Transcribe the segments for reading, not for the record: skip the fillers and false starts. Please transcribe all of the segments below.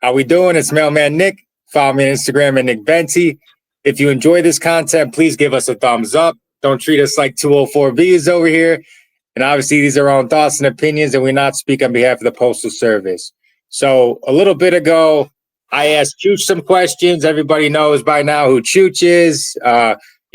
How we doing? It's Mailman Nick. Follow me on Instagram at Nick Benty. If you enjoy this content, please give us a thumbs up. Don't treat us like 204Bs over here. And obviously, these are our own thoughts and opinions, and we not speak on behalf of the Postal Service. So a little bit ago, I asked Chooch some questions. Everybody knows by now who Chooch is.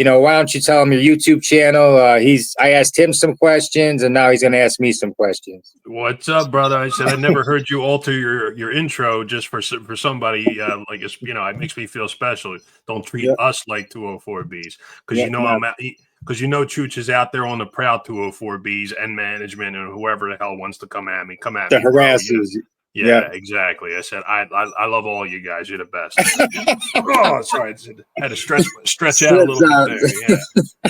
Why don't you tell him your YouTube channel? I asked him some questions, and now he's going to ask me some questions. What's up, brother? I said I never heard you alter your intro just for somebody like it's, it makes me feel special. Don't treat us like 204Bs because Chooch is out there on the proud 204Bs and management and whoever the hell wants to come at me. The harassers. Yeah, exactly. I said I love all you guys. You're the best. Oh, sorry. I had to stretch out a little bit there.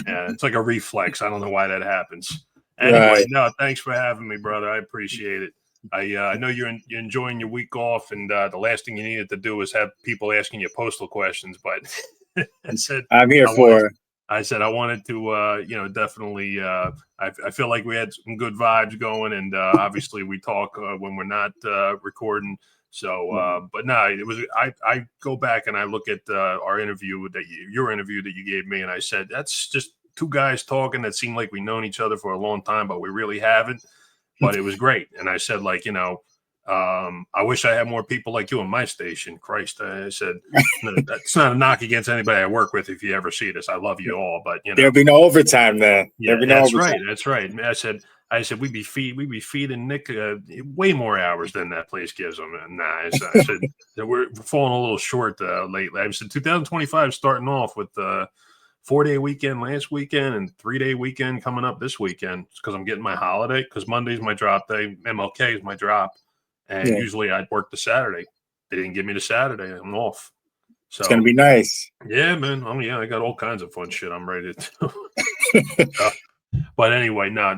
Yeah, it's like a reflex. I don't know why that happens. Anyway, no, thanks for having me, brother. I appreciate it. I know you're enjoying your week off, and the last thing you needed to do was have people asking you postal questions. But I said I'm here for it. I said I wanted to, definitely. I feel like we had some good vibes going, and obviously we talk when we're not recording. So, but no, it was. I go back and I look at our interview your interview that you gave me, and I said that's just two guys talking that seem like we've known each other for a long time, but we really haven't. But it was great, and I said I wish I had more people like you on my station. Christ, I said, no, that's not a knock against anybody I work with. If you ever see this, I love you all, but there'll be no overtime there. Yeah, that's right. That's right. I said we'd be feeding Nick way more hours than that place gives him. And I said we're falling a little short lately. I said 2025 starting off with 4-day weekend last weekend and 3-day weekend coming up this weekend because I'm getting my holiday because Monday's my drop day, MLK is my drop. And usually I'd work the Saturday. They didn't give me the Saturday. I'm off. So it's going to be nice. Yeah, man. I got all kinds of fun shit I'm ready to do. But anyway, no.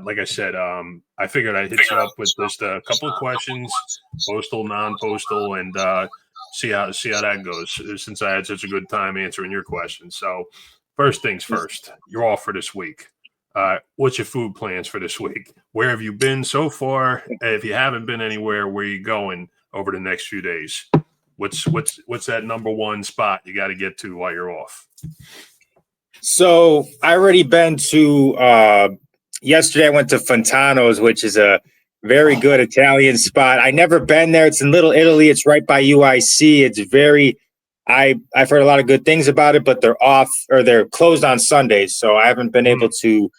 Like I said, I figured I'd hit you up with just a couple of questions, postal, non-postal, and see how that goes since I had such a good time answering your questions. So first things first, you're off for this week. What's your food plans for this week? Where have you been so far? If you haven't been anywhere, where are you going over the next few days? What's that number one spot you got to get to while you're off? So I already been to yesterday I went to Fontano's, which is a very good Italian spot. I never been there. It's in Little Italy. It's right by UIC. It's I've heard a lot of good things about it, but they're closed on Sundays. So I haven't been able to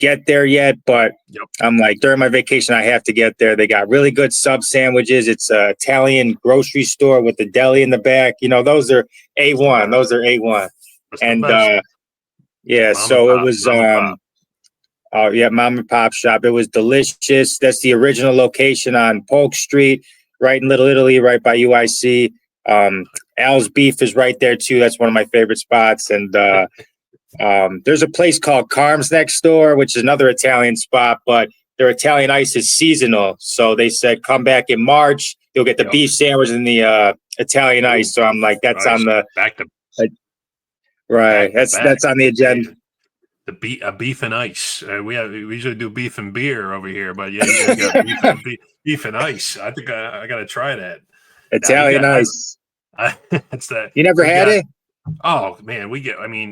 get there yet, but I'm like, during my vacation, I have to get there. They got really good sub sandwiches. It's an Italian grocery store with the deli in the back. Those are A1. Those are A1. And so it was, mom and pop shop. It was delicious. That's the original location on Polk Street, right in Little Italy, right by UIC. Al's Beef is right there too. That's one of my favorite spots. And there's a place called Carm's next door, which is another Italian spot, but their Italian ice is seasonal. So they said, come back in March, you'll get the beef sandwich and the Italian ice. So I'm like, that's on the that's on the agenda. The beef and ice. We usually do beef and beer over here, but you got beef and ice. I think I got to try that. Italian ice. That's that. You never had it? Oh man,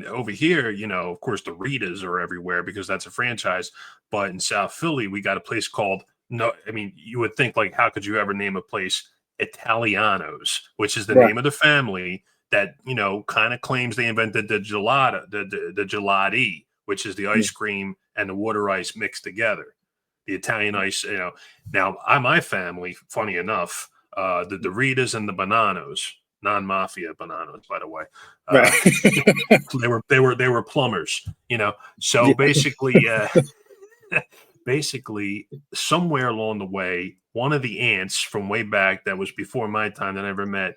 over here, of course the Ritas are everywhere because that's a franchise. But in South Philly, we got a place called you would think like, how could you ever name a place Italianos, which is the name of the family that, kind of claims they invented the gelato, the gelati, which is the ice cream and the water ice mixed together. The Italian ice, Now, my family, funny enough, the Doritas and the Bananos, non-mafia Bananos, by the way. They were plumbers, So basically, somewhere along the way, one of the aunts from way back that was before my time that I never met,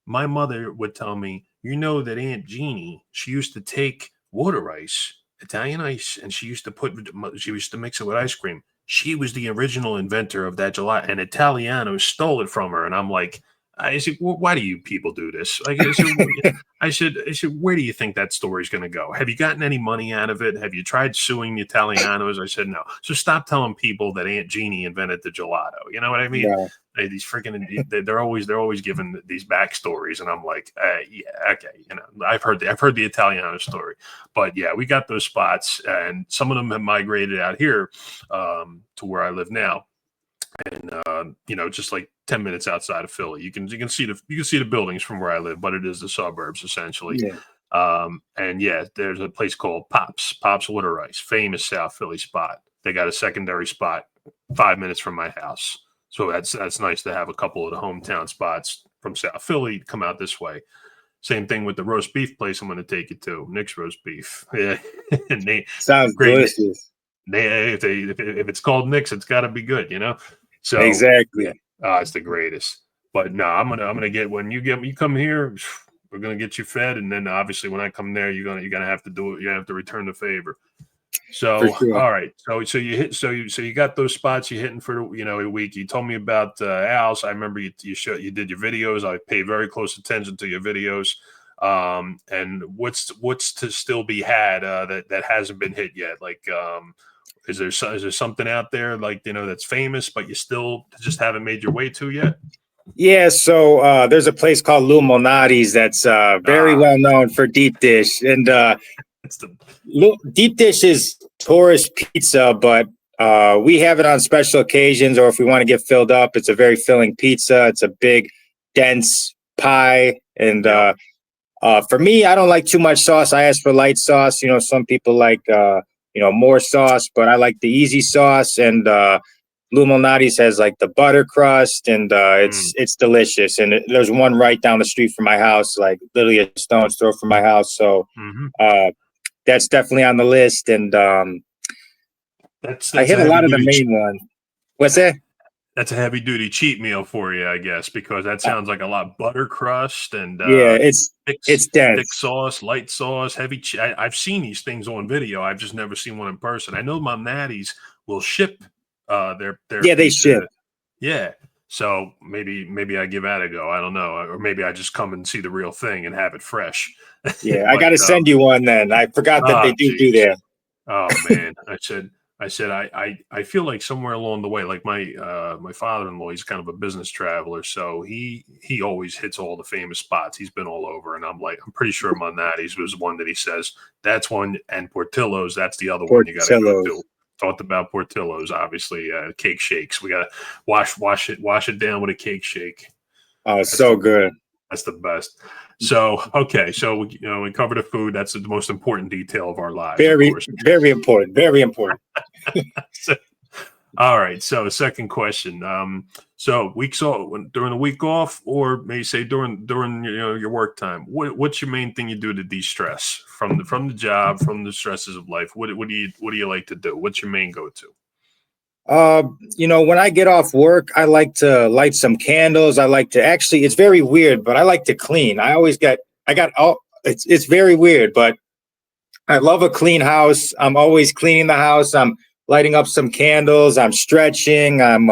my mother would tell me, that Aunt Jeannie, she used to take water ice, Italian ice, and she used to mix it with ice cream. She was the original inventor of that gelato, and Italiano stole it from her. And I'm like, I said, well, why do you people do this? Like, I said, where do you think that story's going to go? Have you gotten any money out of it? Have you tried suing the Italianos? I said, no. So stop telling people that Aunt Jeannie invented the gelato. You know what I mean? these freaking they're always giving these backstories, and I'm like, yeah, okay, I've heard the Italiano story, but yeah, we got those spots, and some of them have migrated out here to where I live now, and just like 10 minutes outside of Philly, you can see the buildings from where I live, but it is the suburbs essentially. Yeah. And yeah, there's a place called Pops Water Ice, famous South Philly spot. They got a secondary spot 5 minutes from my house. So that's nice to have a couple of the hometown spots from South Philly come out this way. Same thing with the roast beef place I'm going to take you to, Nick's Roast Beef. Yeah. Sounds delicious. If it's called Nick's, it's got to be good, So exactly. Yeah, it's the greatest. But no, I'm gonna get when you come here, we're gonna get you fed, and then obviously when I come there, you're gonna have to do it. You have to return the favor. So sure. All right, so you got those spots you're hitting for a week. You told me about Al's. I remember you did your videos. I paid very close attention to your videos. And what's to still be had that hasn't been hit yet? Like, is there something out there like that's famous, but you still just haven't made your way to yet? Yeah, so there's a place called Lou Malnati's that's very well known for deep dish, and deep dish is tourist pizza, but we have it on special occasions, or if we want to get filled up. It's a very filling pizza. It's a big, dense pie, and for me, I don't like too much sauce. I ask for light sauce. Some people like more sauce, but I like the easy sauce, and Lou Malnati's has like the butter crust, and it's delicious. And there's one right down the street from my house, like literally a stone's throw from my house. So that's definitely on the list. And that's I hit a lot of the main ones. What's that? That's a heavy duty cheat meal for you, I guess, because that sounds like a lot of butter crust and it's dense. Thick sauce, light sauce, heavy. I've seen these things on video. I've just never seen one in person. I know Malnati's will ship their they ship. Yeah. So maybe I give that a go. I don't know. Or maybe I just come and see the real thing and have it fresh. Yeah, I got to send you one then. I forgot that they do that. Oh man. I said I feel like somewhere along the way, like my father-in-law, he's kind of a business traveler, so he always hits all the famous spots. He's been all over, and I'm pretty sure Malnati's was one that he says that's one, and Portillo's, that's the other one you got to go to. Talked about Portillo's, obviously, cake shakes. We got to wash it down with a cake shake. Oh, it's so good. That's the best. So, okay. So, we cover the food. That's the most important detail of our lives. Very, very important. Very important. All right. So, second question. So weeks off during the week off, or maybe say during your work time. What's your main thing you do to de-stress from the job, from the stresses of life? What do you like to do? What's your main go-to? When I get off work, I like to light some candles. I like to it's very weird, but I like to clean. It's very weird, but I love a clean house. I'm always cleaning the house. I'm lighting up some candles. I'm stretching. I'm,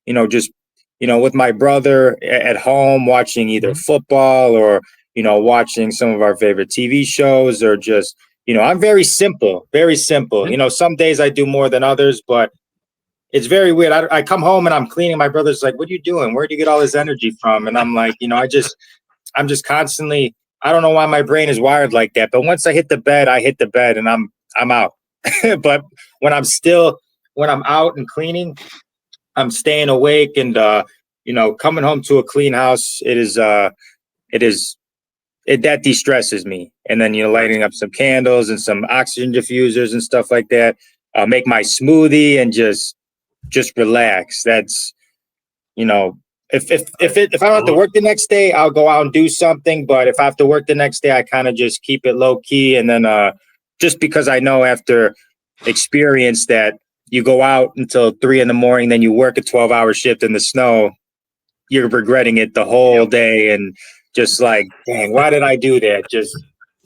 with my brother at home watching either football or, watching some of our favorite TV shows, or just, I'm very simple, very simple. Some days I do more than others, but it's very weird. I come home and I'm cleaning. My brother's like, "What are you doing? Where do you get all this energy from?" And I'm like, I'm just constantly, I don't know why my brain is wired like that. But once I hit the bed and I'm out. But when I'm out and cleaning, I'm staying awake and, coming home to a clean house. That de-stresses me. And then, lighting up some candles and some oxygen diffusers and stuff like that. Make my smoothie and just relax. That's, if I don't have to work the next day, I'll go out and do something. But if I have to work the next day, I kind of just keep it low key. And then just because I know after experience that you go out until 3 a.m, then you work a 12-hour shift in the snow, you're regretting it the whole day. And just like, dang, why did I do that? Just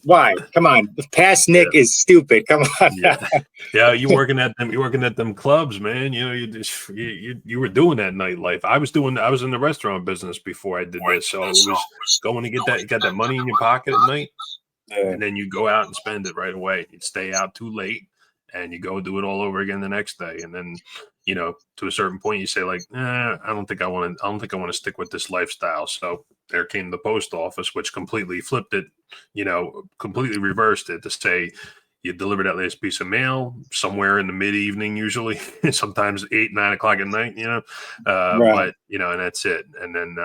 why? Come on. Past Nick is stupid. Come on. Yeah, you working at them clubs, man. You were doing that nightlife. I was in the restaurant business before I did this. So it was going to get that money in your pocket at night. Yeah. And then you go out and spend it right away. You'd stay out too late. and you go do it all over again the next day. And then, to a certain point, you say like, I don't think I want to stick with this lifestyle. So there came the post office, which completely flipped it, completely reversed it to say you deliver that last piece of mail somewhere in the mid evening, usually sometimes 8, 9 o'clock at night, Right. but and that's it. And then,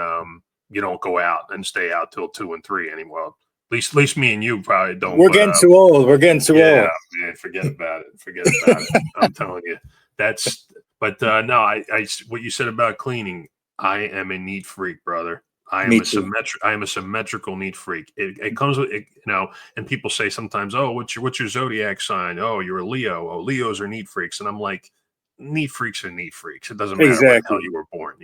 you don't go out and stay out till 2 and 3 anymore. At least me and you probably don't. We're getting too old. We're getting too yeah, old. man, forget about it. Forget about it. I'm telling you, that's. But no, I what you said about cleaning, I am a neat freak, brother. I Me too. am a symmetrical neat freak. It comes with it, and people say sometimes, oh, what's your zodiac sign? Oh, you're a Leo. Oh, Leos are neat freaks, and I'm like, neat freaks are neat freaks. It doesn't matter when the hell Exactly. you were born,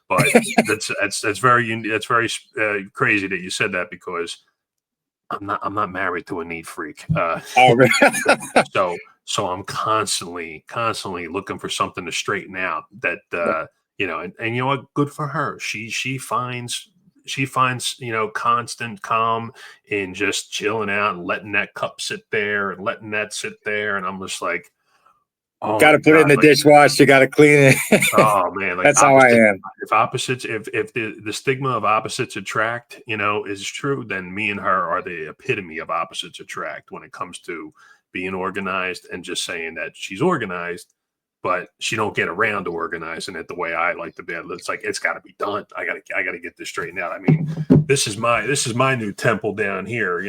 But that's very crazy that you said that, because I'm not married to a neat freak. Oh, So I'm constantly looking for something to straighten out that, and you know what, good for her. She finds, constant calm in just chilling out and letting that cup sit there and letting that sit there. And I'm just like, oh got my to put it in God, the like, dishwasher. You got to clean it. oh man, like That's how I am. if the stigma of opposites attract, is true, then me and her are the epitome of opposites attract when it comes to being organized and just saying that she's organized, but she don't get around to organizing it the way I like to be. It's like, it's got to be done. I gotta get this straightened out. I mean, this is my new temple down here.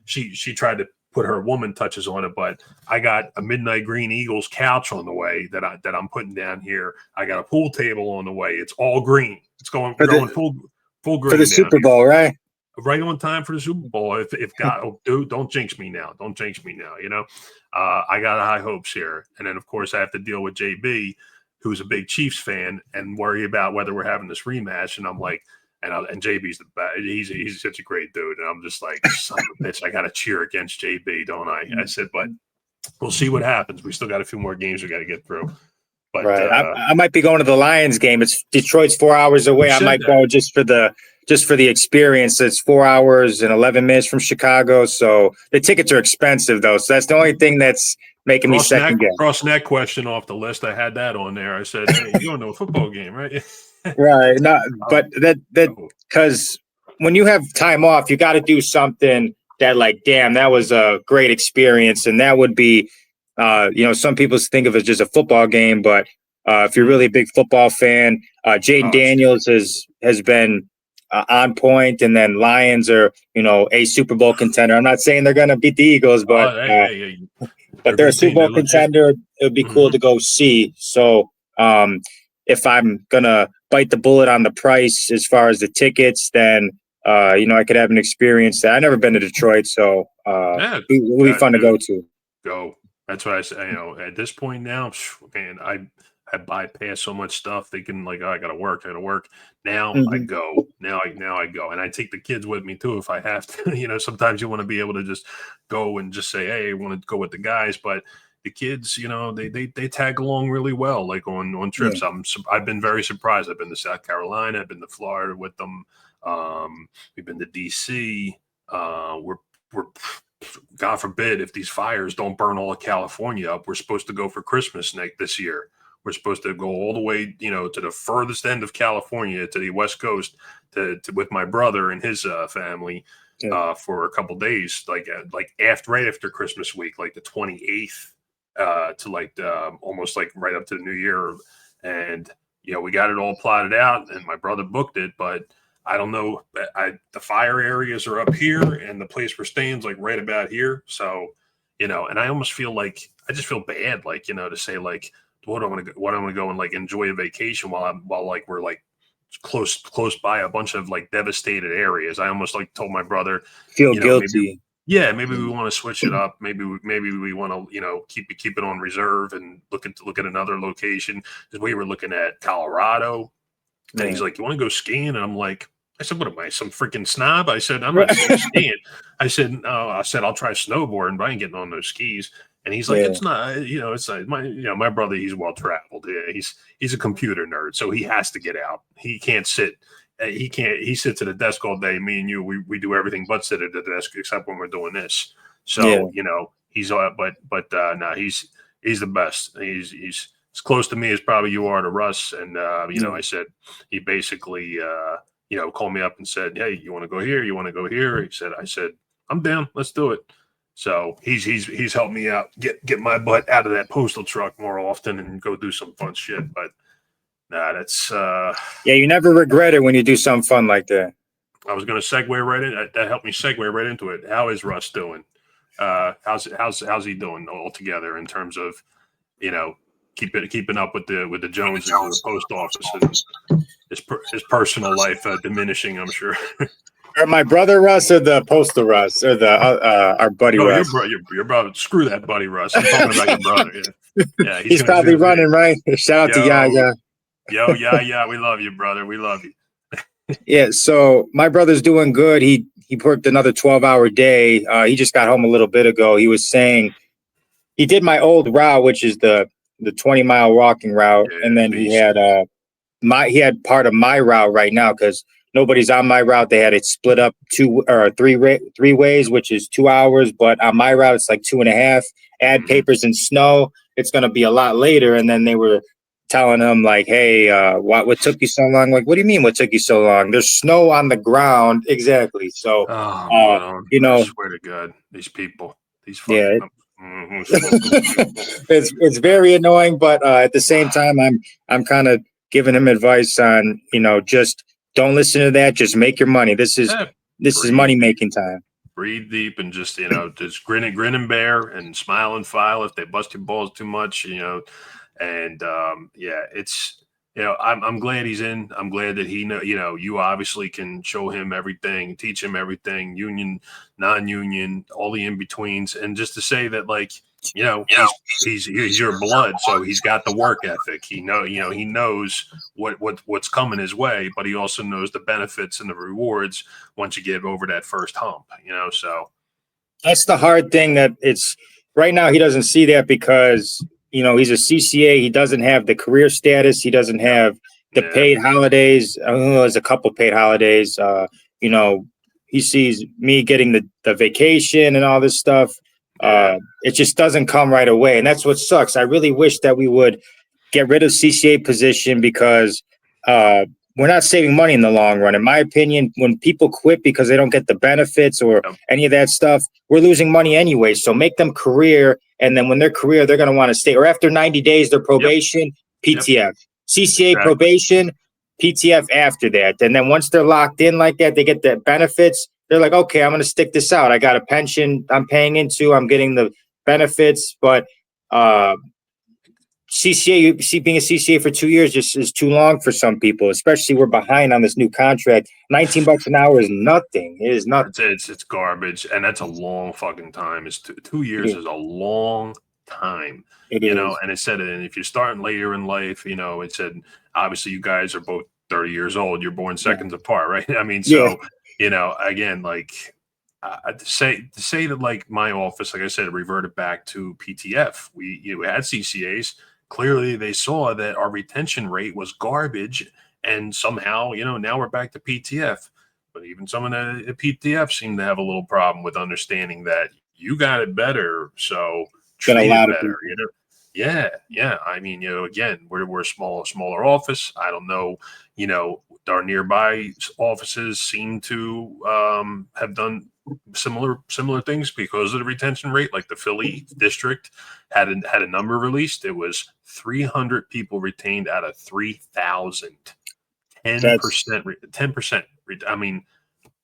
She tried to put her woman touches on it, but I got a midnight green Eagles couch on the way that I'm putting down here. I got a pool table on the way. It's all green. We're going full green for the down Super here. Bowl, right? Right on time for the Super Bowl. If God, dude, don't jinx me now. Don't jinx me now. I got high hopes here, and then of course I have to deal with JB, who's a big Chiefs fan, and worry about whether we're having this rematch. And I'm like, and JB's the best. He's such a great dude, and I'm just like, son of a bitch, I got to cheer against JB, don't I? I said, but we'll see what happens. We still got a few more games we got to get through. But Right. I might be going to the Lions game. It's Detroit's 4 hours away. I might go just for the experience. It's 4 hours and 11 minutes from Chicago. So the tickets are expensive though. So that's the only thing that's making me second guess. Crossing that question off the list. I had that on there. I said, hey, you don't know a football game, right? Right. No, but that because when you have time off, you got to do something that, like, damn, that was a great experience. And that would be, some people think of it as just a football game, but if you're really a big football fan, Jaden Daniels has been on point, and then Lions are, a Super Bowl contender. I'm not saying they're going to beat the Eagles, but but they're a Super Bowl contender. It would be cool to go see. So if I'm gonna bite the bullet on the price as far as the tickets, then I could have an experience that I've never been to Detroit, so it will be fun to go to. Go. That's what I say. At this point now, man, I bypass so much stuff. They can, like, oh, I gotta work. Now I go. Now I go, and I take the kids with me too if I have to. Sometimes you want to be able to just go and just say, hey, I want to go with the guys, but the kids, they tag along really well, like on trips. Yeah. I've been very surprised. I've been to South Carolina. I've been to Florida with them. We've been to DC. We're God forbid if these fires don't burn all of California up. We're supposed to go for Christmas this year. We're supposed to go all the way, to the furthest end of California, to the West Coast, to with my brother and his family for a couple days, right after Christmas week, like the 28th. To almost like right up to the new year. And, we got it all plotted out and my brother booked it, but I don't know. The fire areas are up here and the place we're staying is like right about here. So, and I almost feel like, I just feel bad, like, to say like, what I'm going to go and like enjoy a vacation while we're like close by a bunch of like devastated areas. I almost like told my brother, feel guilty. Maybe we want to switch it up. Maybe we want to, keep it on reserve and look at another location. Because we were looking at Colorado, and he's like, "You want to go skiing?" And I'm like, "I said, what am I, some freaking snob?" I said, "I'm not going skiing." I said, "No." I said, "I'll try snowboarding, but I ain't getting on those skis." And he's like, "It's not, it's not my brother. He's well traveled. Yeah, he's a computer nerd, so he has to get out. He can't sit." He sits at a desk all day. Me and you, we do everything but sit at the desk except when we're doing this. So, he's no, He's the best. He's as close to me as probably you are to Russ. And I said he basically called me up and said, "Hey, you want to go here? You want to go here?" I said, "I'm down. Let's do it." So he's helped me out, get my butt out of that postal truck more often and go do some fun shit. But that's you never regret it when you do something fun like that. I was going to segue right in. That helped me segue right into it. How is Russ doing? How's he doing altogether in terms of keeping up with the Joneses and the post office and his personal life diminishing? I'm sure. Or my brother Russ or the postal Russ or the our buddy Russ? Your brother. Screw that buddy Russ. I'm talking about your brother. Yeah, he's probably running, right? Shout out to Yaya. Yeah. We love you, brother. We love you. Yeah. So my brother's doing good. He worked another 12-hour day. He just got home a little bit ago. He was saying he did my old route, which is the 20-mile walking route, and then he had part of my route right now because nobody's on my route. They had it split up three ways, which is 2 hours. But on my route, it's like 2.5. Add papers and snow, it's going to be a lot later. And then they were telling him like, "Hey, what took you so long?" Like, what do you mean? What took you so long? There's snow on the ground. Exactly. So, I swear to God, these people, these fucking. It's very annoying, but at the same time, I'm kind of giving him advice on just don't listen to that. Just make your money. This is money making time. Breathe deep and just just grin and bear and smile and file if they bust your balls too much. And it's I'm glad he's in. I'm glad that he you obviously can show him everything, teach him everything, union, non-union, all the in-betweens, and just to say that he's your blood, so he's got the work ethic. He knows what's coming his way, but he also knows the benefits and the rewards once you get over that first hump. So that's the hard thing that it's right now. He doesn't see that because he's a CCA. He doesn't have the career status. He doesn't have the paid holidays. There's a couple paid holidays. He sees me getting the vacation and all this stuff. It just doesn't come right away. And that's what sucks. I really wish that we would get rid of CCA position because we're not saving money in the long run. In my opinion, when people quit because they don't get the benefits or any of that stuff, we're losing money anyway. So make them career. And then when they're career, they're going to want to stay. Or after 90 days, their probation, PTF. CCA probation, PTF after that. And then once they're locked in like that, they get the benefits. They're like, okay, I'm going to stick this out. I got a pension I'm paying into. I'm getting the benefits. But CCA, being a CCA for 2 years just is too long for some people, especially we're behind on this new contract. $19 an hour is nothing. It is nothing. It's garbage. And that's a long fucking time. It's 2 years is a long time. And it said, and if you're starting later in life, it said, obviously you guys are both 30 years old. You're born seconds apart, right? I mean, so, again, to say that like my office, like I said, reverted back to PTF. We had CCAs. Clearly, they saw that our retention rate was garbage, and somehow, now we're back to PTF. But even some of the PTF seem to have a little problem with understanding that you got it better, so treat it better. Yeah. I mean, again, we're a smaller office. I don't know, our nearby offices seem to have done similar things because of the retention rate. Like the Philly district had a number released. It was 300 people retained out of 3,000. 10%. I mean,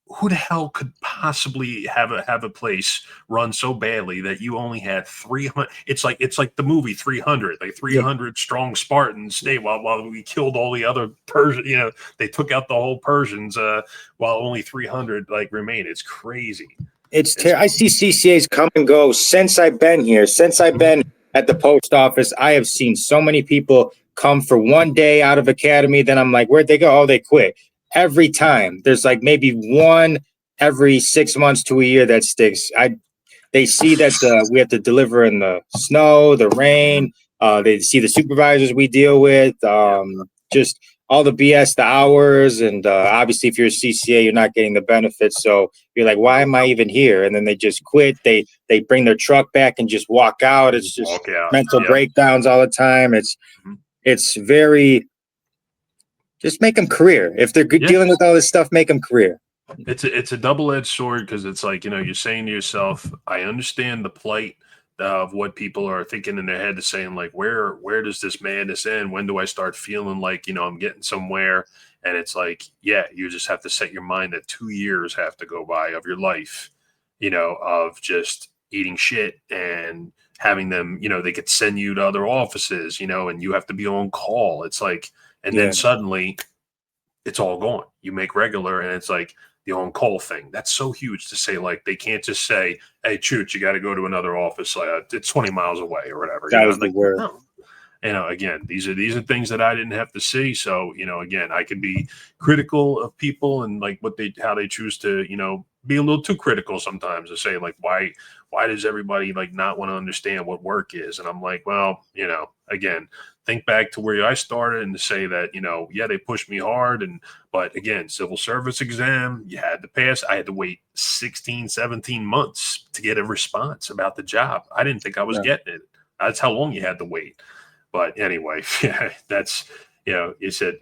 who the hell could possibly have a place run so badly that you only had 300? It's like the movie 300, like 300 strong Spartans stay while we killed all the other Persians. They took out the whole Persians while only 300 remained. It's crazy. I see CCAs come and go since I've been here. Since I've been at the post office, I have seen so many people come for one day out of academy. Then I'm like, where'd they go? Oh, they quit. Every time there's like maybe one every 6 months to a year that sticks. They see that we have to deliver in the snow, the rain. They see the supervisors we deal with. Just all the BS, the hours, and obviously if you're a CCA, you're not getting the benefits. So you're like, why am I even here? And then they just quit. They bring their truck back and just walk out. It's just mental breakdowns all the time. It's very, just make them career. If they're dealing with all this stuff, make them career. It's a double-edged sword, because it's like, you're saying to yourself, I understand the plight of what people are thinking in their head, to saying like, where does this madness end? When do I start feeling like, I'm getting somewhere? And it's like, you just have to set your mind that 2 years have to go by of your life, of just eating shit and having them, they could send you to other offices, and you have to be on call. It's like, and then suddenly it's all gone. You make regular, and it's like, the on-call thing. That's so huge to say, like, they can't just say, hey, Chooch, you got to go to another office. It's 20 miles away or whatever. That was the word. No. Again, these are things that I didn't have to see. So, again, I could be critical of people and like how they choose to, be a little too critical sometimes, to say like, why does everybody like not want to understand what work is? And I'm like, well, again, think back to where I started, and to say that, they pushed me hard. But again, civil service exam, you had to pass. I had to wait 16, 17 months to get a response about the job. I didn't think I was getting it. That's how long you had to wait. But anyway, that's, you said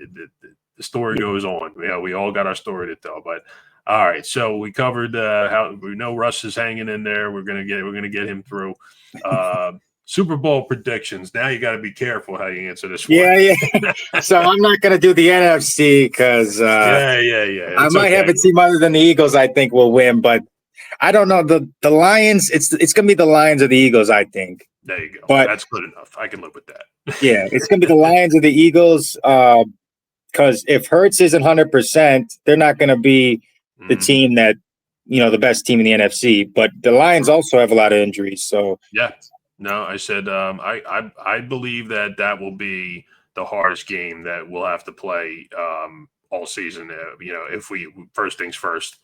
the story goes on. We all got our story to tell. But all right, so we covered how we know Russ is hanging in there. We're gonna get him through. Super Bowl predictions. Now you got to be careful how you answer this one. Yeah. So I'm not going to do the NFC because I might have a team other than the Eagles I think will win, but I don't know. The Lions, it's going to be the Lions or the Eagles, I think. There you go. But that's good enough. I can live with that. Yeah, it's going to be the Lions or the Eagles, because if Hurts isn't 100%, they're not going to be the team that, the best team in the NFC. But the Lions also have a lot of injuries. So yeah. No, I said I believe that will be the hardest game that we'll have to play all season. If we first things first,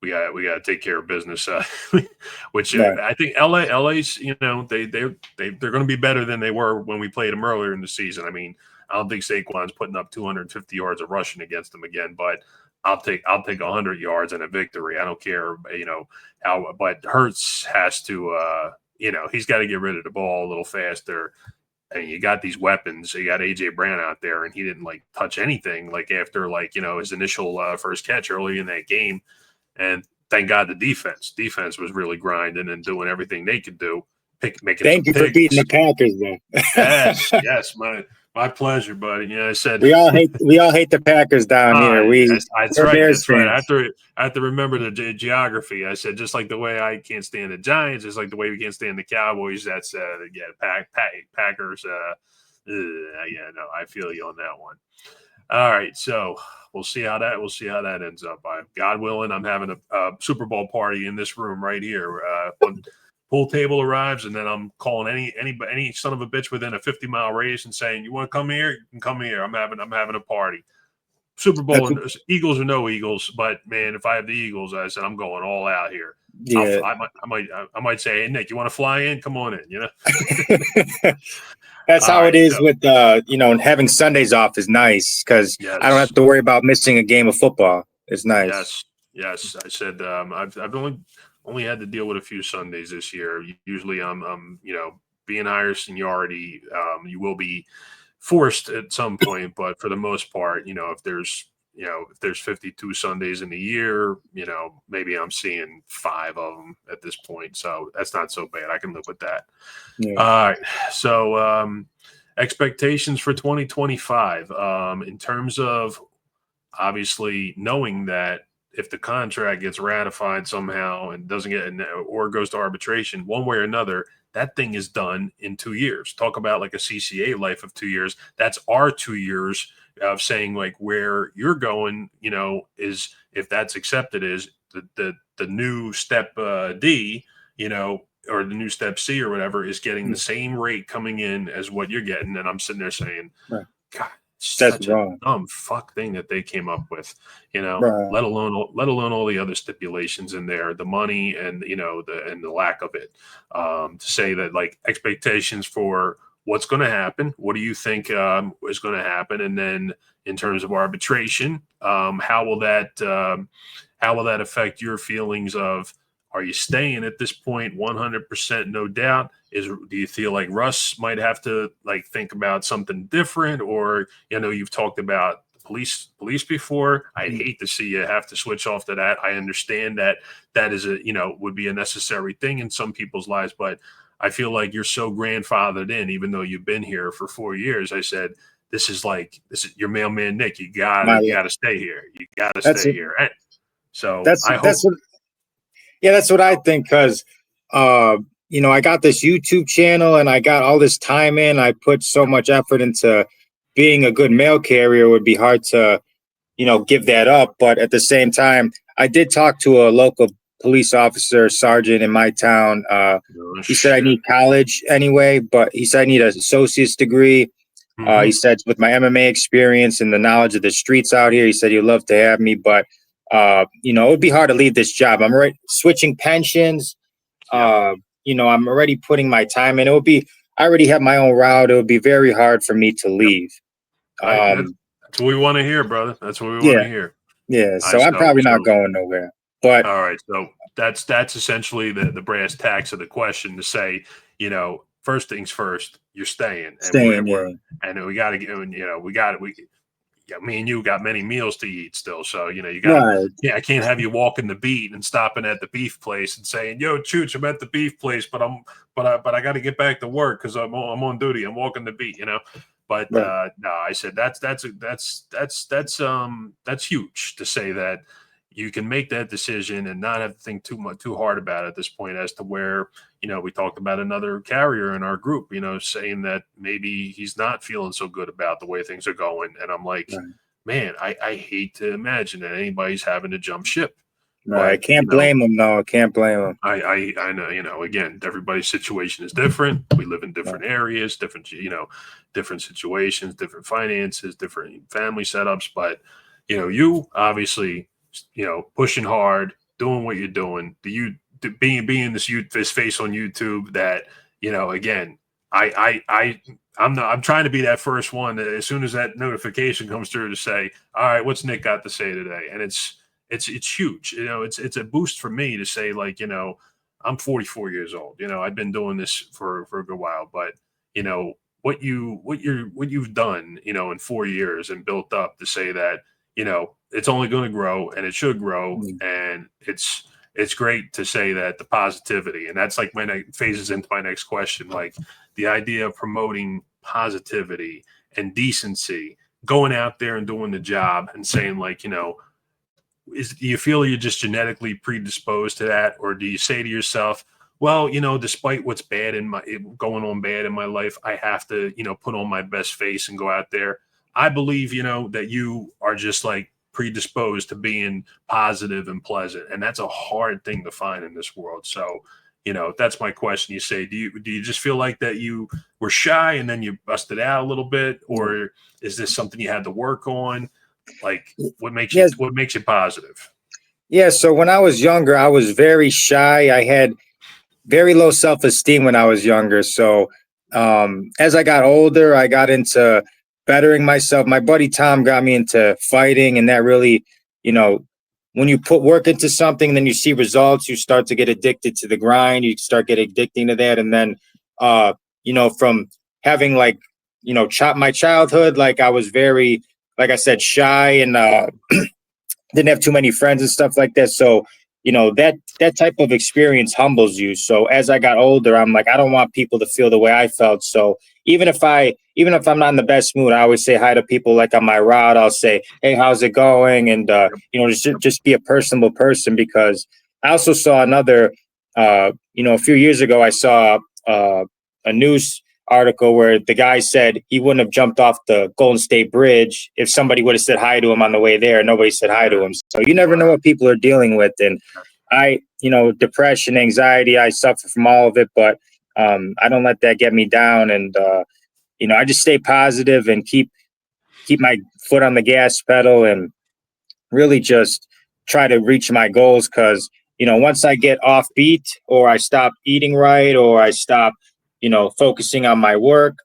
we got to take care of business. Which I think LA's they're going to be better than they were when we played them earlier in the season. I mean, I don't think Saquon's putting up 250 yards of rushing against them again, but I'll take 100 yards and a victory. I don't care how, but Hurts has to. He's got to get rid of the ball a little faster. And you got these weapons. You got A.J. Brown out there, and he didn't touch anything after his initial first catch early in that game. And thank God the defense was really grinding and doing everything they could do. Thank you for beating the Packers, though. Yes, my pleasure, buddy. Yeah, I said we all hate the Packers down here. That's right. I have to remember the geography. I said, just like the way I can't stand the Giants, just like the way we can't stand the Cowboys. That's Packers. I feel you on that one. All right, so we'll see how that ends up. God willing, I'm having a Super Bowl party in this room right here. Pool table arrives, and then I'm calling any son of a bitch within a 50-mile radius and saying, "You want to come here? You can come here. I'm having a party." Super Bowl, Eagles or no Eagles, but man, if I have the Eagles, I said I'm going all out here. Yeah, I might say, "Hey Nick, you want to fly in? Come on in." That's how it is with having Sundays off is nice because I don't have to worry about missing a game of football. It's nice. Yes. I said I've only had to deal with a few Sundays this year. Usually I'm being higher seniority, you will be forced at some point, but for the most part, if there's 52 Sundays in a year, maybe I'm seeing 5 of them at this point. So that's not so bad. I can live with that. Yeah. All right. So expectations for 2025 in terms of obviously knowing that if the contract gets ratified somehow and doesn't get or goes to arbitration one way or another, that thing is done in 2 years. Talk about like a CCA life of 2 years. That's our 2 years of saying where you're going, is if that's accepted is the new step D, or the new step C or whatever is getting the same rate coming in as what you're getting. And I'm sitting there saying, God, that's wrong. A dumb fuck thing that they came up with, right. let alone all the other stipulations in there, the money and the lack of it. To say that expectations for what's going to happen? What do you think is going to happen? And then in terms of arbitration, how will that affect your feelings of, are you staying at this point 100%, no doubt? Do you feel like Russ might have to like think about something different? Or, you've talked about police before. I'd hate to see you have to switch off to that. I understand that is would be a necessary thing in some people's lives, but I feel like you're so grandfathered in, even though you've been here for 4 years. I said, this is your mailman, Nick. You gotta stay here. You gotta stay here. And so that's what I think. Cause, I got this YouTube channel and I got all this time in, I put so much effort into being a good mail carrier. It would be hard to, give that up. But at the same time, I did talk to a local police officer, sergeant in my town. He said I need college anyway, but he said I need an associate's degree. He said with my MMA experience and the knowledge of the streets out here, he said he'd love to have me, but it would be hard to leave this job. I'm already switching pensions. I'm already putting my time in. I already have my own route. It would be very hard for me to leave. That's what we want to hear, brother. That's what we want to hear. Yeah. So I'm probably not going nowhere. But all right, so that's essentially the brass tacks of the question, to say, first things first, you're staying, and we got to get, me and you got many meals to eat still, so you got, right. I can't have you walking the beat and stopping at the beef place and saying, "Yo, Chooch, I'm at the beef place, but I got to get back to work because I'm on duty. I'm walking the beat," But right. no, I said that's huge to say that you can make that decision and not have to think too hard about it at this point, as to where, we talked about another carrier in our group, saying that maybe he's not feeling so good about the way things are going. And I'm like, right. man, I hate to imagine that anybody's having to jump ship. Right. But, I can't blame him. No, I can't blame him. I know, again, everybody's situation is different. We live in different areas, different situations, different finances, different family setups. But, you obviously, pushing hard, doing what you're doing, being this face on YouTube that, again, I'm trying to be that first one that, as soon as that notification comes through, to say, all right, what's Nick got to say today? And it's huge. It's a boost for me to say, like, I'm 44 years old. I've been doing this for a good while, but what you've done, in 4 years and built up, to say that, it's only going to grow, and it should grow. And it's great to say that, the positivity, and that's like phases into my next question, like the idea of promoting positivity and decency, going out there and doing the job, and saying, like, do you feel you're just genetically predisposed to that? Or do you say to yourself, well, despite what's going on bad in my life, I have to, put on my best face and go out there? I believe, that you are just like predisposed to being positive and pleasant. And that's a hard thing to find in this world. So, that's my question. You say, do you just feel like that you were shy and then you busted out a little bit? Or is this something you had to work on? Like, what makes you positive? Yeah. So when I was younger, I was very shy. I had very low self-esteem when I was younger. So as I got older, I got into bettering myself. My buddy Tom got me into fighting, and that really, when you put work into something, then you see results, you start to get addicted to the grind. You start getting addicted to that. And then, from having my childhood, like I was very, like I said, shy and didn't have too many friends and stuff like that. So, that type of experience humbles you. So as I got older, I'm like, I don't want people to feel the way I felt. So even if I'm not in the best mood, I always say hi to people. Like on my route, I'll say, hey, how's it going? And, just be a personable person, because I also saw another, a few years ago, I saw a news article where the guy said he wouldn't have jumped off the Golden State Bridge if somebody would have said hi to him on the way there. Nobody said hi to him. So you never know what people are dealing with. And depression, anxiety, I suffer from all of it, but I don't let that get me down. And, I just stay positive and keep my foot on the gas pedal and really just try to reach my goals. Cause, once I get offbeat, or I stop eating right, or I stop, focusing on my work,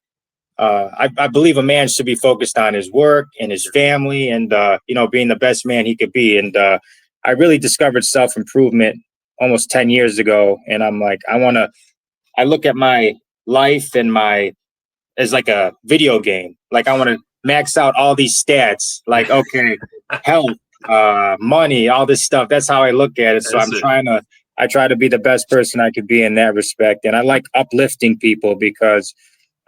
I believe a man should be focused on his work and his family and, being the best man he could be. And I really discovered self-improvement almost 10 years ago. And I'm like, I look at my life and as like a video game. Like I want to max out all these stats, like, okay, health, money, all this stuff. That's how I look at it. So I try to be the best person I could be in that respect. And I like uplifting people because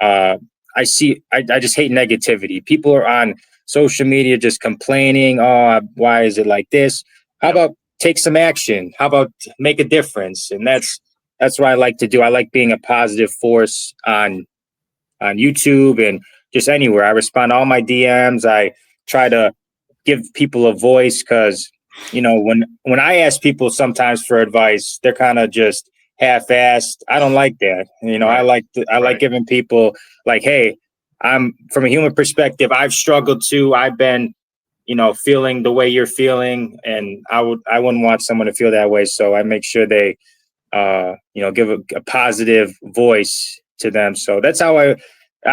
I just hate negativity. People are on social media just complaining. Oh, why is it like this? How about take some action? How about make a difference? And that's what I like to do. I like being a positive force on YouTube and just anywhere. I respond to all my DMs. I try to give people a voice because, when I ask people sometimes for advice, they're kind of just half-assed. I don't like that. Right. I like giving people like, hey, I'm from a human perspective. I've struggled too. I've been, feeling the way you're feeling, and I wouldn't want someone to feel that way. So I make sure they, give a positive voice to them. So that's how I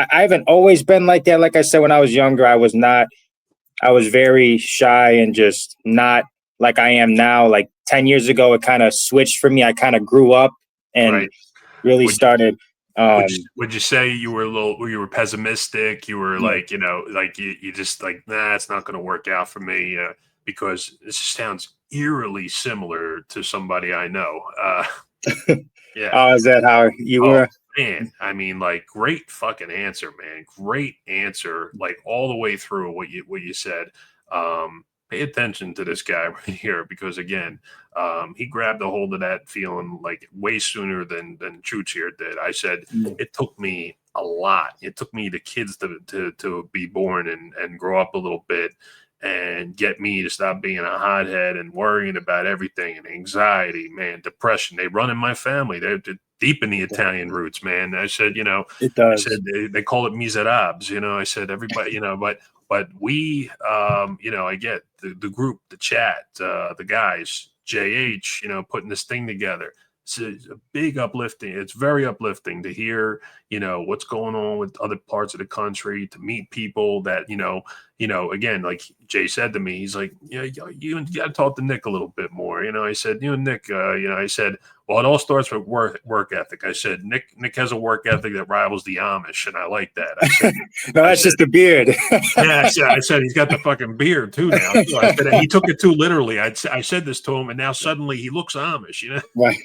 haven't always been like that. Like I said, when I was younger, I was very shy and just not like I am now. Like 10 years ago, it kind of switched for me. I kind of grew up and Right. really started. Would you say you were pessimistic? You were like, you just like, nah, it's not going to work out for me because this sounds eerily similar to somebody I know. Yeah. Oh, is that how you Oh, were? man. I mean, like, great fucking answer, man. Great answer, like all the way through what you said. Pay attention to this guy right here because again, he grabbed a hold of that feeling like way sooner than Chooch here did. I said it took me a lot. It took me the kids to be born and grow up a little bit and get me to stop being a hothead and worrying about everything and anxiety, man, depression. They run in my family. They're deep in the Italian roots, man. I said, It I said does. they call it miserables, I said everybody, but we, I get the group, the chat, the guys, JH, putting this thing together. It's a big uplifting. It's very uplifting to hear, what's going on with other parts of the country, to meet people that, again, like Jay said to me, he's like, you got to talk to Nick a little bit more. I said, you and Nick, I said, well, it all starts with work ethic. I said, Nick has a work ethic that rivals the Amish, and I like that. I said, No, that's just the beard. yeah, I said he's got the fucking beard too now. So I said he took it too literally. I said this to him, and now suddenly he looks Amish. Right.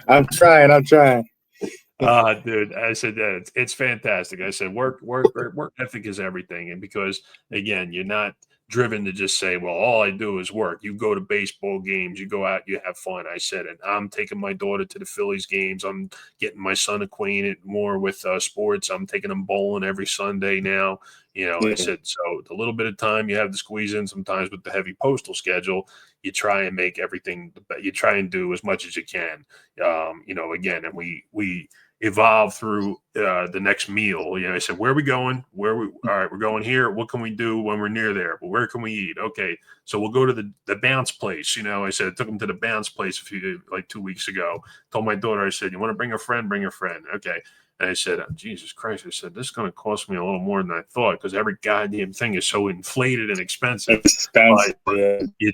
I'm trying. Dude, I said that it's fantastic. I said work ethic is everything, and because again, you're not driven to just say, well, all I do is work. You go to baseball games, you go out, you have fun. I said it. I'm taking my daughter to the Phillies games. I'm getting my son acquainted more with sports. I'm taking him bowling every Sunday now. I said, so the little bit of time you have to squeeze in sometimes with the heavy postal schedule, you try and make everything, you try and do as much as you can. Again, and we evolve through the next meal. I said, where are we going? All right, we're going here. What can we do when we're near there? But where can we eat? Okay, so we'll go to the bounce place. I said, I took him to the bounce place 2 weeks ago. Told my daughter, I said, you want to bring a friend? Bring a friend. Okay. And I said, Jesus Christ, I said, this is going to cost me a little more than I thought because every goddamn thing is so inflated and expensive. But you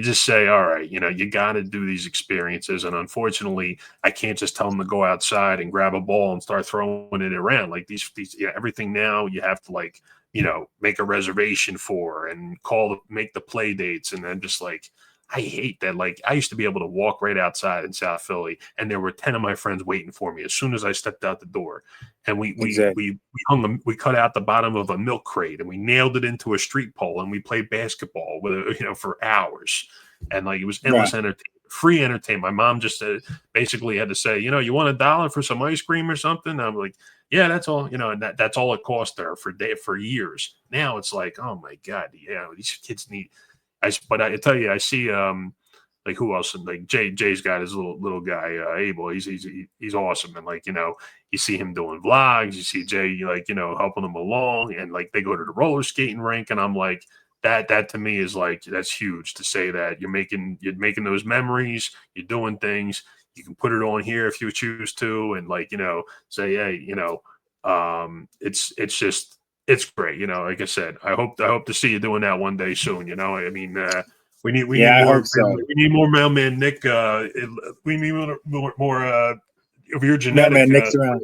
just say, all right, you got to do these experiences. And unfortunately, I can't just tell them to go outside and grab a ball and start throwing it around. Like these everything now you have to make a reservation for and make the play dates. And then just like, I hate that. Like I used to be able to walk right outside in South Philly and there were 10 of my friends waiting for me as soon as I stepped out the door. And we cut out the bottom of a milk crate and we nailed it into a street pole and we played basketball with for hours. And like it was endless entertainment, free entertainment. My mom just basically had to say, you want $1 for some ice cream or something? I'm like, yeah, that's all, and that's all it cost her for years. Now it's like, oh my God, these kids need. But I tell you, I see like who else? Like Jay's got his little guy Abel. He's awesome, and you see him doing vlogs. You see Jay helping him along, and like they go to the roller skating rink, and I'm like that to me is like that's huge to say that you're making those memories, you're doing things. You can put it on here if you choose to, and say, hey, It's great. Like I said, I hope to see you doing that one day soon. I mean, we need Yeah, I more hope so. we need more mailman Nick. We need more of your genetic. Mailman Nick's around.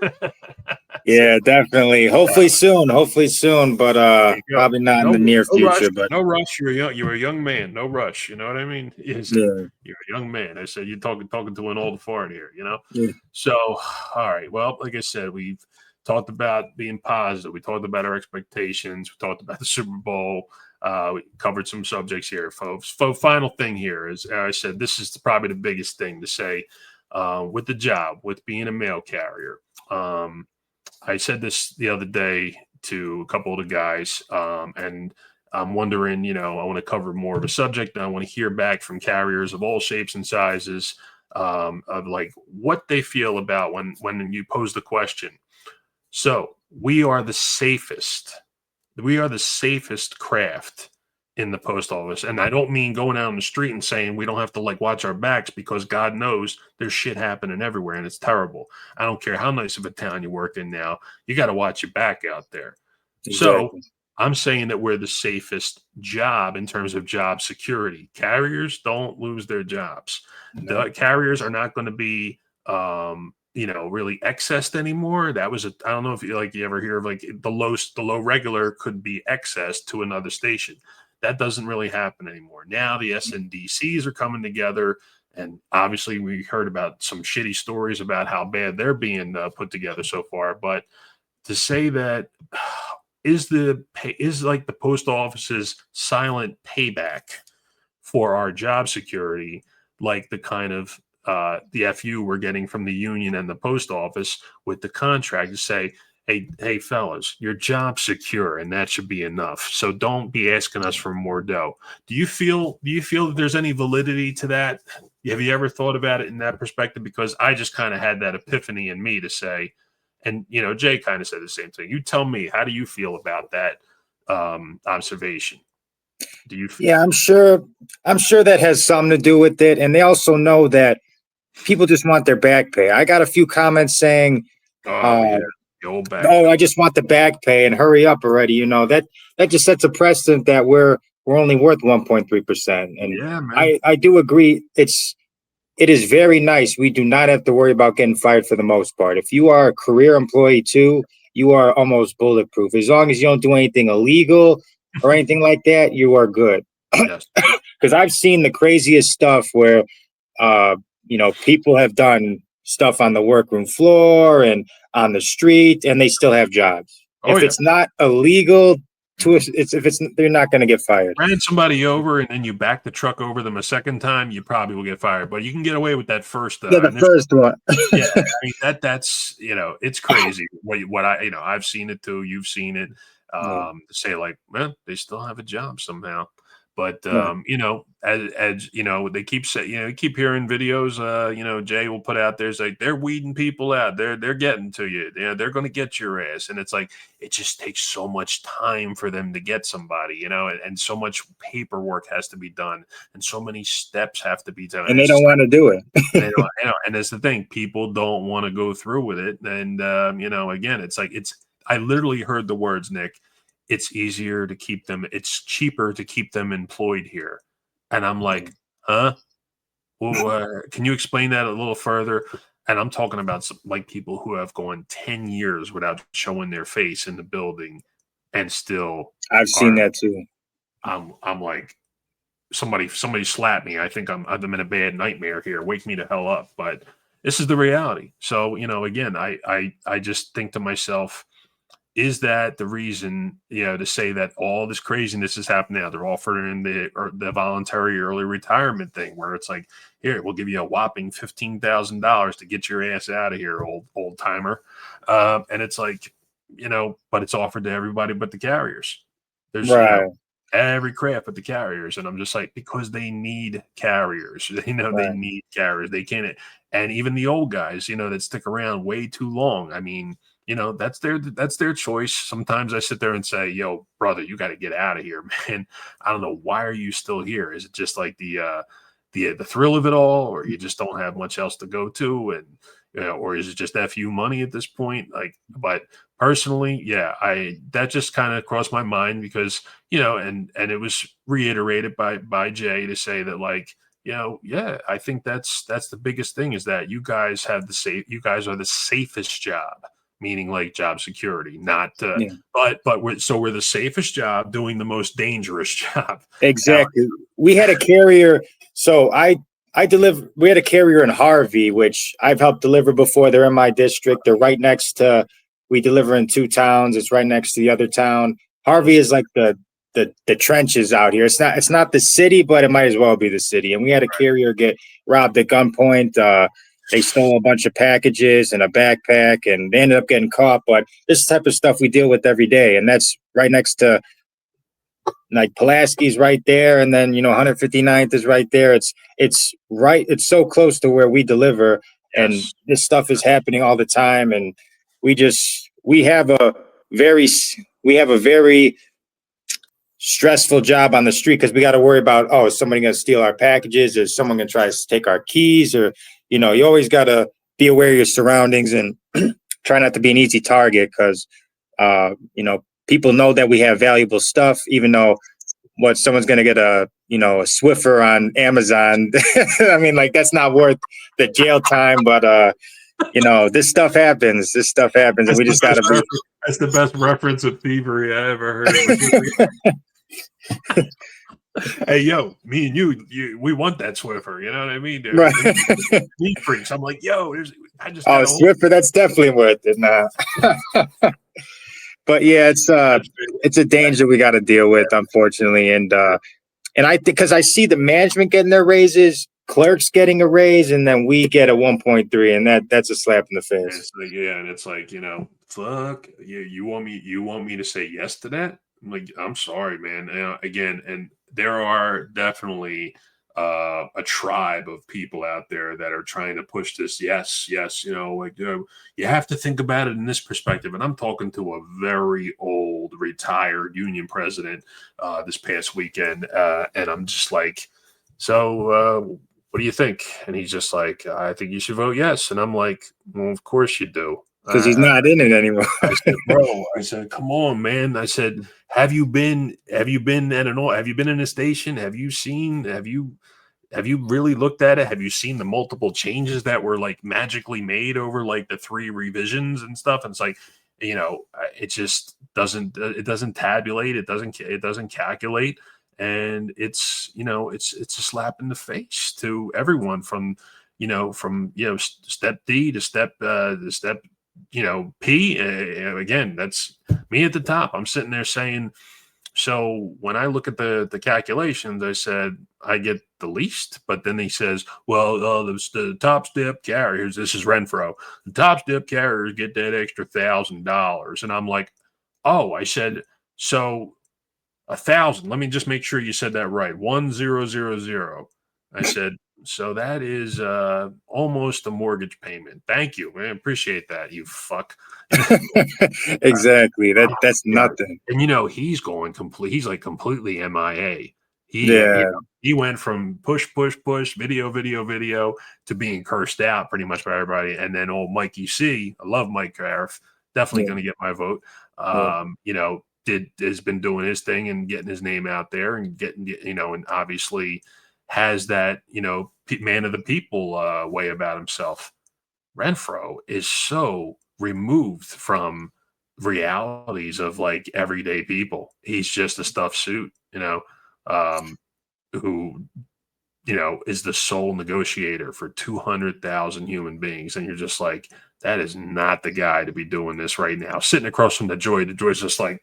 So, Yeah, definitely. Hopefully soon. Hopefully soon, but there you go. probably not in No, the near no rush. future. But No rush. You're a young man. No rush. You know what I mean? Yes, yeah, you're a young man. I said you're talking to an old fart here. yeah, So, all right. Well, like I said, we've talked about being positive. We talked about our expectations. We talked about the Super Bowl. We covered some subjects here, folks. Final thing here is, I said, this is probably the biggest thing to say with the job, with being a mail carrier. I said this the other day to a couple of the guys, and I'm wondering, I want to cover more of a subject, and I want to hear back from carriers of all shapes and sizes, of like what they feel about when you pose the question. So we are the safest. We are the safest craft in the post office. And I don't mean going out on the street and saying we don't have to like watch our backs, because God knows there's shit happening everywhere and it's terrible. I don't care how nice of a town you work in now. You got to watch your back out there. So exactly. I'm saying that we're the safest job in terms of job security. Carriers don't lose their jobs. No. The carriers are not going to be, really accessed anymore. That was I don't know if you ever hear of like the low regular could be accessed to another station. That doesn't really happen anymore. Now the SNDCs are coming together, and obviously we heard about some shitty stories about how bad they're being put together so far. But to say that is like the post office's silent payback for our job security, like the kind of the FU we're getting from the union and the post office with the contract to say, hey, fellas, your job's secure, and that should be enough. So don't be asking us for more dough. Do you feel that there's any validity to that? Have you ever thought about it in that perspective? Because I just kind of had that epiphany in me to say, and Jay kind of said the same thing. You tell me, how do you feel about that observation? Do you feel? Yeah, I'm sure. I'm sure that has something to do with it, and they also know that people just want their back pay. I got a few comments saying, Oh yeah, the old back. "Oh, I just want the back pay and hurry up already." That just sets a precedent that we're only worth 1.3%. And Yeah, man. I do agree. It is very nice. We do not have to worry about getting fired for the most part. If you are a career employee too, you are almost bulletproof. As long as you don't do anything illegal or anything like that, you are good. Yes. Because I've seen the craziest stuff where people have done stuff on the workroom floor and on the street, and they still have jobs. Oh If yeah. it's not illegal they're not going to get fired. Ran somebody over and then you back the truck over them a second time, you probably will get fired. But you can get away with that first. Yeah, the first one. Yeah, I mean that's it's crazy. What I've seen it too. You've seen it. Yeah. To say like, well, they still have a job somehow. But Right. as they keep saying, you keep hearing videos. Jay will put out there's like they're weeding people out. They're getting to you. They're going to get your ass. And it's like it just takes so much time for them to get somebody. And so much paperwork has to be done, and so many steps have to be done. And they don't want to do it. And that's the thing. People don't want to go through with it. And again, it's like I literally heard the words, Nick. It's easier to keep them. It's cheaper to keep them employed here. And I'm like, huh? Well, can you explain that a little further? And I'm talking about like people who have gone 10 years without showing their face in the building and still I've seen that too. I'm like, somebody slap me. I think I'm in a bad nightmare here. Wake me the hell up. But this is the reality. So, again, I just think to myself, is that the reason, to say that all this craziness is happening now? They're offering the voluntary early retirement thing, where it's like, here, we'll give you a whopping $15,000 to get your ass out of here, old timer. And it's like, but it's offered to everybody but the carriers. There's Right. Every craft but the carriers, and I'm just like, because they need carriers. They Right. need carriers. They can't, and even the old guys, that stick around way too long. I mean, that's their choice. Sometimes I sit there and say, yo, brother, you got to get out of here, man. I don't know, why are you still here? Is it just like the thrill of it all, or you just don't have much else to go to? And or is it just FU money at this point? Like, but personally, yeah, that just kind of crossed my mind because, and it was reiterated by Jay to say that, like, yeah, I think that's the biggest thing is that you guys are the safest job, meaning like job security, not Yeah. but we're the safest job doing the most dangerous job. Exactly. We had a carrier. So we had a carrier in Harvey, which I've helped deliver before. They're in my district. They're right next to, we deliver in 2 towns. It's right next to the other town. Harvey is like the trenches out here. It's not the city, but it might as well be the city. And we had a carrier get robbed at gunpoint. They stole a bunch of packages and a backpack, and they ended up getting caught. But this type of stuff we deal with every day, and that's right next to, like, Pulaski's right there, and then 159th is right there. It's right. It's so close to where we deliver, and this stuff is happening all the time. And we have a very stressful job on the street because we got to worry about, oh, is somebody going to steal our packages? Is someone going to try to take our keys? Or you always got to be aware of your surroundings and try not to be an easy target because people know that we have valuable stuff, even though someone's going to get a Swiffer on Amazon. I mean, like, that's not worth the jail time, but this stuff happens. And we just got to be. That's the best reference of thievery I ever heard. Hey, yo, me and you, we want that Swiffer. You know what I mean? Right. Neat freaks. I'm like, yo, I just. Oh, Swiffer, that's definitely worth it. Nah. But yeah, it's a danger we got to deal with, unfortunately. And I think because I see the management getting their raises, clerks getting a raise, and then we get a 1.3, and that's a slap in the face. It's like, yeah, and it's like, fuck, you want me to say yes to that? I'm like, I'm sorry, man. Again, and there are definitely a tribe of people out there that are trying to push this. Yes, you have to think about it in this perspective. And I'm talking to a very old retired union president this past weekend, and I'm just like, so what do you think? And he's just like, I think you should vote yes. And I'm like, well, of course you do. Because he's not in it anymore. I said, bro, come on, man. I said, have you been in a station? Have you really looked at it? Have you seen the multiple changes that were like magically made over like the 3 revisions and stuff? And it's like, it just doesn't tabulate. It doesn't calculate. And it's a slap in the face to everyone from step D to step P. Again, that's me at the top. I'm sitting there saying, so when I look at the calculations, I said I get the least, but then he says, well, the top step carriers, this is Renfroe, the top step carriers get that extra $1,000. And I'm like, oh, I said, so 1,000. Let me just make sure you said that right. 1,000. I said, so that is almost a mortgage payment. Thank you, man. Appreciate that, you fuck. Exactly. That's nothing. And he's going complete. He's like completely MIA. He went from push, video to being cursed out pretty much by everybody. And then old Mikey C, I love Mike Garf, definitely going to get my vote. Has been doing his thing and getting his name out there and getting, and obviously has that, man of the people way about himself. Renfroe is so removed from realities of like everyday people. He's just a stuffed suit, who, is the sole negotiator for 200,000 human beings. And you're just like, that is not the guy to be doing this right now. Sitting across from DeJoy, DeJoy's just like,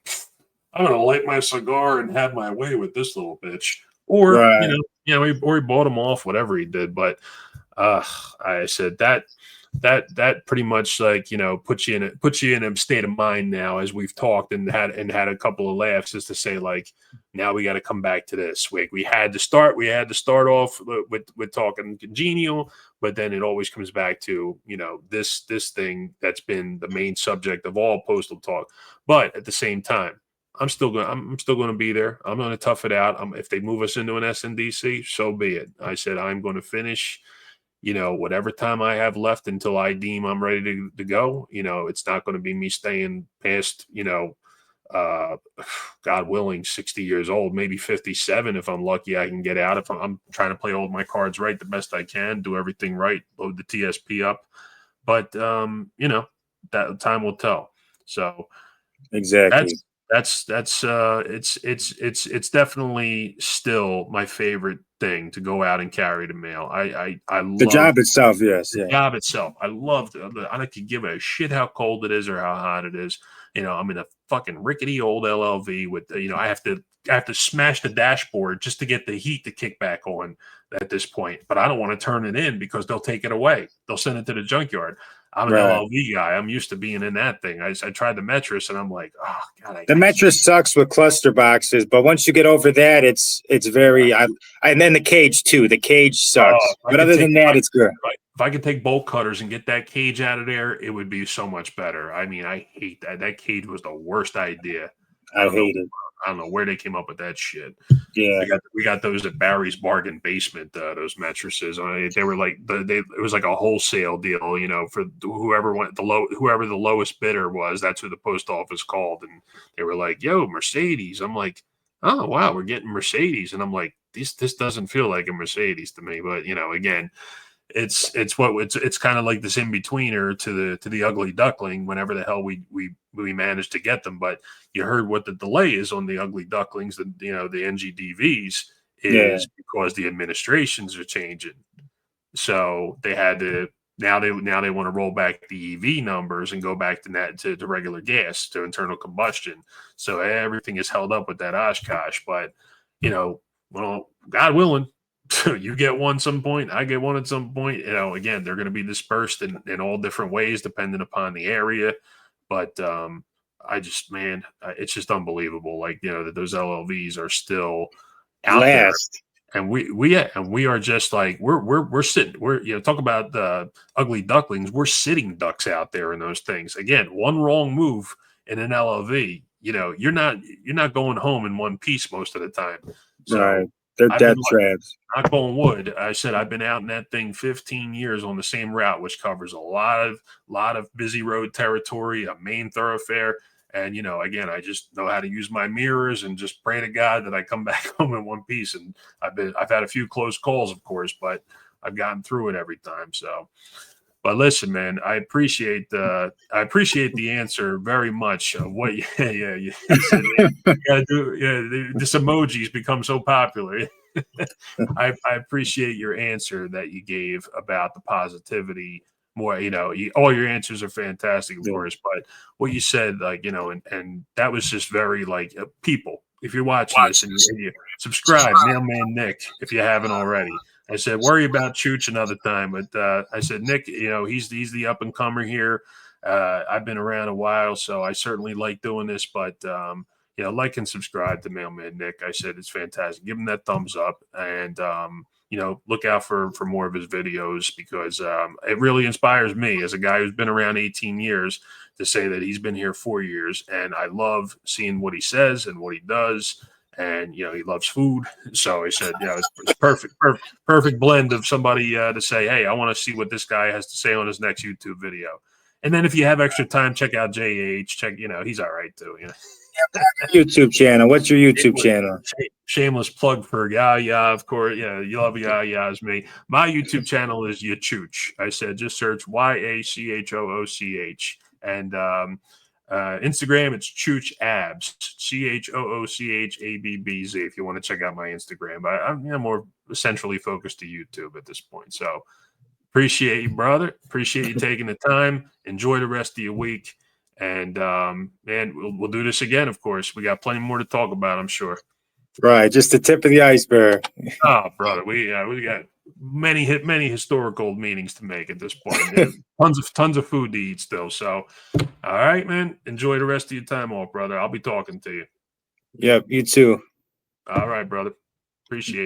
I'm going to light my cigar and have my way with this little bitch. Or, right. He bought him off, whatever he did. But I said that pretty much like, puts you in a state of mind now, as we've talked and had a couple of laughs, is to say, like, now we got to come back to this. We had to start off with talking congenial, but then it always comes back to, this thing that's been the main subject of all postal talk. But at the same time, I'm still going to be there. I'm going to tough it out. If they move us into an SNDC, so be it. I said, I'm going to finish whatever time I have left until I deem I'm ready to go, it's not going to be me staying past, uh, God willing, 60 years old, maybe 57. If I'm lucky, I can get out. If I'm trying to play all my cards right the best I can, do everything right, load the TSP up. But, that time will tell. So Exactly. it's definitely still my favorite thing to go out and carry the mail. I The love job itself, yes, the yeah. job itself. I love I like to give a shit how cold it is or how hot it is. I'm in a fucking rickety old LLV with I have to smash the dashboard just to get the heat to kick back on at this point. But I don't want to turn it in because they'll take it away. They'll send it to the junkyard. I'm an Right. LLV guy. I'm used to being in that thing. I tried the mattress and I'm like, oh God, The mattress sucks with cluster boxes, but once you get over that, it's very. And then the cage too. The cage sucks, but other than that, it's good. If I could take bolt cutters and get that cage out of there, it would be so much better. I mean, I hate that. That cage was the worst idea. I hate it. I don't know where they came up with that shit. Yeah, We got those at Barry's Bargain Basement. Those mattresses. They were like it was like a wholesale deal. For whoever the lowest bidder was. That's who the post office called, and they were like, "Yo, Mercedes." I'm like, "Oh wow, we're getting Mercedes," and I'm like, "This doesn't feel like a Mercedes to me." But again, it's kind of like this in betweener to the ugly duckling. Whenever the hell we managed to get them, but you heard what the delay is on the ugly ducklings. The NGDVs is because the administrations are changing, so they had to now they want to roll back the EV numbers and go back to regular gas, to internal combustion. So everything is held up with that Oshkosh, but well, God willing. You get one some point, I get one at some point. Again, they're going to be dispersed in all different ways depending upon the area. But it's just unbelievable. Like, that those LLVs are still out there. And we are just like, we're sitting, talk about the ugly ducklings. We're sitting ducks out there in those things. Again, one wrong move in an LLV, you're not going home in one piece most of the time. So right. They're death traps. Knock on wood. I said I've been out in that thing 15 years on the same route, which covers a lot of busy road territory, a main thoroughfare. And again, I just know how to use my mirrors and just pray to God that I come back home in one piece. And I've had a few close calls, of course, but I've gotten through it every time. So, but listen, man, I appreciate the answer very much. Of what, you said, you gotta do. This emoji's become so popular. I appreciate your answer that you gave about the positivity. More, all your answers are fantastic, of course, but what you said, like, and that was just very like people. If you're watching this and you subscribe, Mailman Nick, if you haven't already. I said, worry about Chooch another time. But I said, Nick, he's the up and comer here. I've been around a while, so I certainly like doing this. But, like and subscribe to Mailman Nick. I said, it's fantastic. Give him that thumbs up. And, look out for more of his videos, because it really inspires me as a guy who's been around 18 years to say that he's been here 4 years. And I love seeing what he says and what he does. And, he loves food. So I said, it's perfect blend of somebody to say, hey, I want to see what this guy has to say on his next YouTube video. And then if you have extra time, check out JH. He's all right too. YouTube channel. What's your YouTube channel? Shameless plug for Yaya, of course. Yeah, you love Yaya as me. My YouTube channel is Chooch. I said just search YACHOOCH. And Instagram, it's Chooch Abs, CHOOCHABBZ. If you want to check out my Instagram, but I'm more centrally focused to YouTube at this point. So appreciate you, brother. Appreciate you taking the time. Enjoy the rest of your week. And man, we'll do this again. Of course, we got plenty more to talk about, I'm sure. Right, just the tip of the iceberg. Oh, brother, we got many historical meetings to make at this point. tons of food to eat still. So, all right, man. Enjoy the rest of your time off, brother. I'll be talking to you. Yep, you too. All right, brother. Appreciate it.